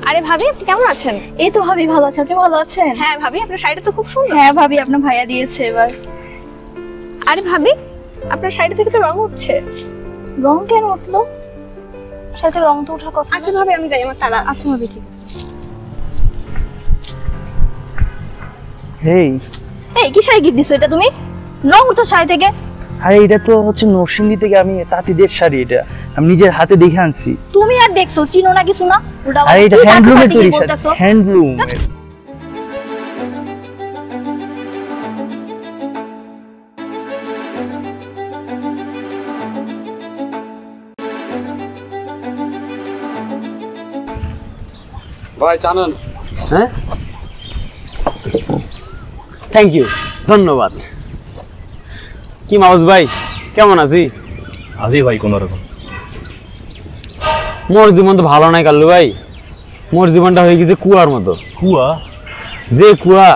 আরে ভাবি, আপনি কেমন আছেন? এই তো ভাবি ভালো আছে, আপনি ভালো আছেন? হ্যাঁ ভাবি, আপনার শাড়িটা তো খুব সুন্দর। হ্যাঁ ভাবি, আপনার ভাইয়া দিয়েছে এবার। আরে ভাবি, আপনার শাড়ি থেকে তো রং উঠছে। রং কেন উঠলো? শাড়িতে রং তো ওঠার কথা। আচ্ছা ভাবি, আমি যাই, আমার তাড়া আছে। আচ্ছা ভাবি, ঠিক আছে। হেই, এই কি শাড়ি গিফট দিছো এটা তুমি? রং উঠতো শাড়ি থেকে। আরে এটা তো হচ্ছে নরসিংদী থেকে আমি তাঁতিদের শাড়ি, এটা আমি নিজের হাতে দেখে আনছি। তুমি আর দেখছো, চিনো না কিছু না? আরে এটা হ্যান্ডলুমের তৈরি শাড়ি, হ্যান্ডলুম। ভাই জানেন? হ্যাঁ, থ্যাংক ইউ, ধন্যবাদ। কি মাউস ভাই, কেমন আছি? আছি ভাই কোন রকম। মোর জীবন তো ভালো নাই কাল্লু ভাই, মোর জীবনটা হয়ে গেছে কুয়ার মতো। কুয়া? যে কুয়া,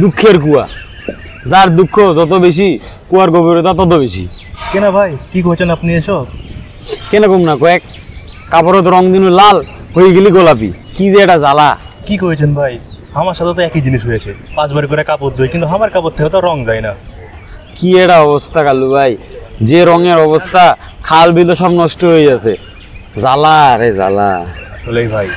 দুঃখের কুয়া। যার দুঃখ যত বেশি, কুয়ার গভীরতা তত বেশি। কেন ভাই, কি করছেন আপনি এসব? কেন কম না, কয়েক কাপড়ের রং দিন লাল হয়ে গেলি গোলাপি, কি যে এটা জ্বালা। কি করেছেন ভাই? আমার সাথে তো একই জিনিস হয়েছে, 5 বার করে কাপড় ধুই কিন্তু আমার কাপড় থেকে তো রং যায় না। কি এটা অবস্থা কাল্লু ভাই, যে রঙের অবস্থা, খাল বিল সব নষ্ট হয়ে যাচ্ছে, জ্বালা রে জ্বালা। আসলেই ভাই।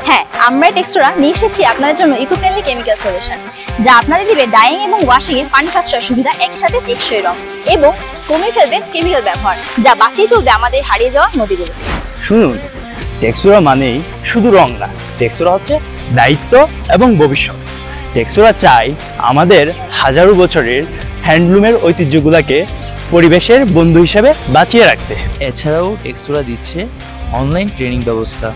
হ্যাঁ, আমরা টেক্সটোরা নিয়ে এসেছি আপনাদের জন্য ইকো ফ্রেন্ডলি কেমিক্যাল সলিউশন, যা আপনাদের দিবে ডাইং এবং ওয়াশিং এ পানি সাশ্রয় সুবিধা, একই সাথে টেকসই রং এবং কমিয়ে ফেলবে কেমিক্যাল ব্যবহার, যা বাঁচিয়ে তুলবে আমাদের হারিয়ে যাওয়া নদীগুলো। শুনুন, টেক্সোরা মানেই শুধু রং না, টেক্সোরা হচ্ছে দায়িত্ব এবং ভবিষ্যৎ। টেক্সোরা চাই আমাদের হাজারো বছরের হ্যান্ডলুমের ঐতিহ্যগুলোকে পরিবেশের বন্ধু হিসেবে বাঁচিয়ে রাখতে। এছাড়াও টেক্সোরা দিচ্ছে অনলাইন ট্রেনিং ব্যবস্থা।